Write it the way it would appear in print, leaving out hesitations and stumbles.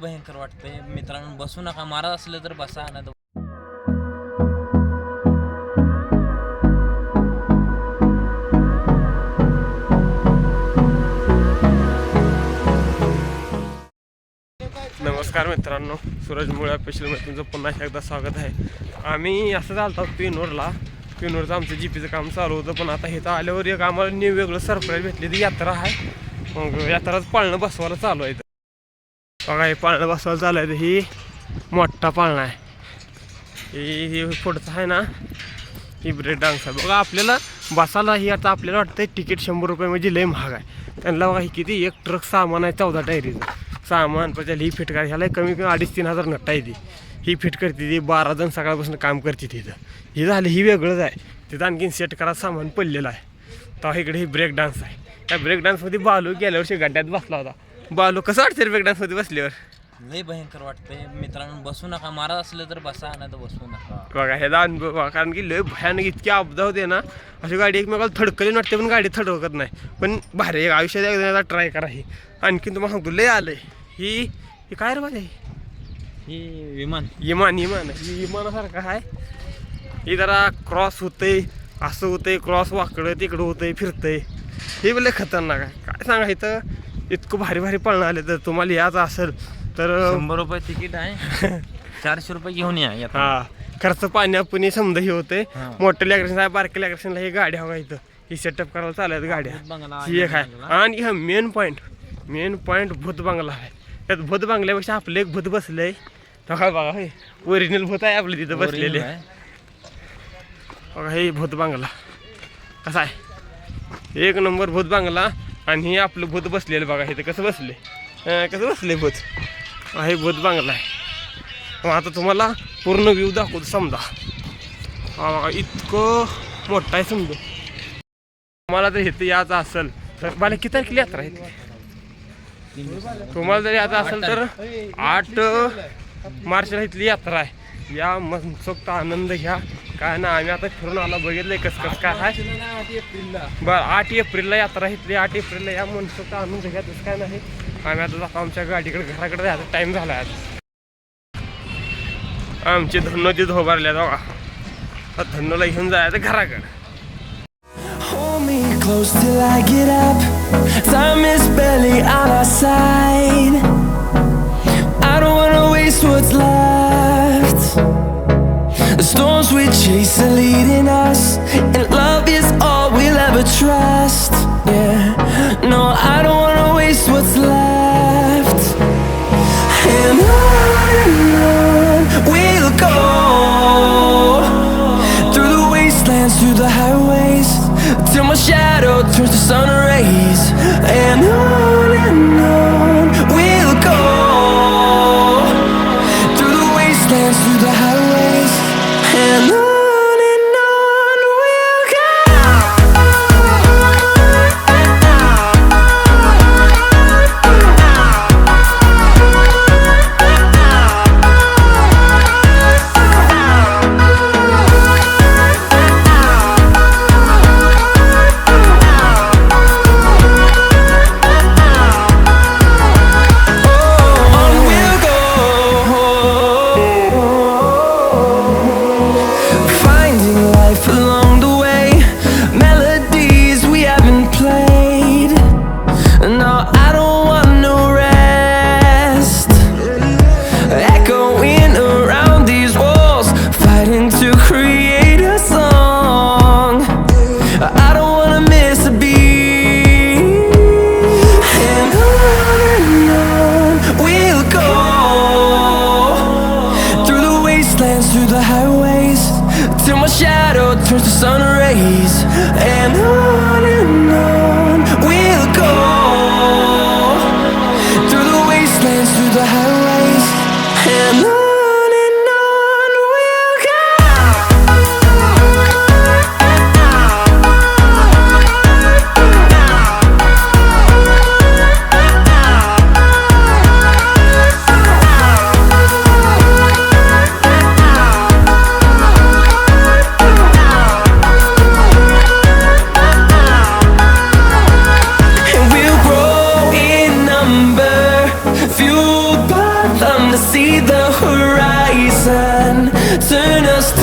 भयंकर वाटतंय. मित्रांनो, बसू नका. महाराज असलं तर बसा ना. नमस्कार मित्रांनो, सूरज मुळा स्पेशलमध्ये तुमचं पुन्हा एकदा स्वागत आहे. आम्ही असं चालतो पिनोरला. पिनोरचं आमचं जीपीचं काम चालू होतं, पण आता इथं आल्यावर एक आम्हाला न्यू वेगळं सरप्राईज भेटली. ती यात्रा आहे. मग यात्राच पाळणं बसवायला चालू आहे. बघा, हे पाळणं बसवायला चालू आहे. ही मोठा पाळणा आहे. ही पुढचं आहे ना, ही ब्रेक डान्स आहे. बघा, आपल्याला बसायला ही आता आपल्याला वाटतं तिकीट 100 रुपये म्हणजे लय महाग आहे. त्यांना बघा, ही किती एक ट्रक सामान आहे, 14 टायरीचं सामान. पण ही फिट करा, ह्याला कमी 2,500-3,000 नट्टा आहे. ही फिट करते ती. 12 जण सकाळपासून काम करते तिथं. ही झाली, ही वेगळंच आहे. तिथं आणखीन सेट करा सामान पडलेलं आहे. तर इकडे ही ब्रेक डान्स आहे. त्या ब्रेक डान्समध्ये बालू गेल्या वर्षी गड्ड्यात बसला होता. बालू कसं वाटतं ब्रेक डान्समध्ये बसल्यावर? लय भयंकर वाटतंय. मित्रांनो, बसू नका. महाराज असलं तर बसा ना, तर बसू नका. बघा, ह्याचा अनुभव बघा. कारण की लय भयानक इतकी अपघात होते ना, अशी गाडी एकमेकाला थडकली वाटते, पण गाडी थडकत नाही. पण भारी आयुष्यात एकदा ट्राय करा. ही आणखीन तुम्हाला सांगतो लय आलंय. ही काय रे बाबा? ही विमान ही विमानासारखं आहे. ही जरा क्रॉस होतंय, असं होतंय, क्रॉस वाकडं तिकडं होतंय, फिरतंय. हे लय खतरनाक आहे. काय सांगा, इथं इतकं भारी भारी पळणं आले. तर तुम्हाला यायचं असेल तर 100 रुपये तिकीट आहे. 400 रुपये घेऊन या. हा, खर्च पाण्यापुणी समजा हे होते. मोठ्या लॅग्रेशन आहे, बारक्या लॅग्रेशनला हे गाड्या हवा. इथं ही सेटअप करायला चालत गाड्या. ही एक आहे. आणि हा मेन पॉईंट भूत बंगला आहे. त्यात भूत बंगल्यापेक्षा आपलं एक भूत बसलंय. बघा बघा, ओरिजिनल भूत आहे आपलं तिथं बसलेले. बघा, हे भूत बंगला कसा आहे, एक नंबर भूत बंगला. आणि हे आपलं भूत बसलेलं बघा. इथं कसं बसले भूत. हे भूत बंगला आहे. मग आता तुम्हाला पूर्ण व्ह्यू दाखवतो. समजा इतकं मोठं आहे. समजा तुम्हाला जर इथं यायचं असेल तर मला किती तारखेला यात्रा आहे? तुम्हाला जर यायचं असेल तर 8 मार्चला इथली यात्रा आहे. या मनसोक्त आनंद घ्या. काय ना, आम्ही आता फिरून आला, बघितलंय कसं काय आहे. बरं, 8 एप्रिलला यात्रा इथली. 8 एप्रिलला या मनसोक्त आनंद घ्या. तसं काय नाही. आम्ही आता जातो आमच्या गाडीकडे, घराकडे जायचा टाईम झाला आहे. आमची धन्नो तिथं उभारल्या. बघा, धन्नोला घेऊन जायचं घराकडे. Close till I get up. Time is barely on our side. I don't wanna waste what's left. The storms we chase are leading us, and love is all we'll ever trust. Yeah, no, I don't wanna waste what's left. And on we'll go, through the wastelands, through the highways, till my shadow turns to sun rays. And on we'll go, through the wastelands, through the highways. And on we'll go. Through the highways, till my shadow turns to sun rays. And on we'll go, through the wastelands, through the highways. And on we'll go. horizon, turn us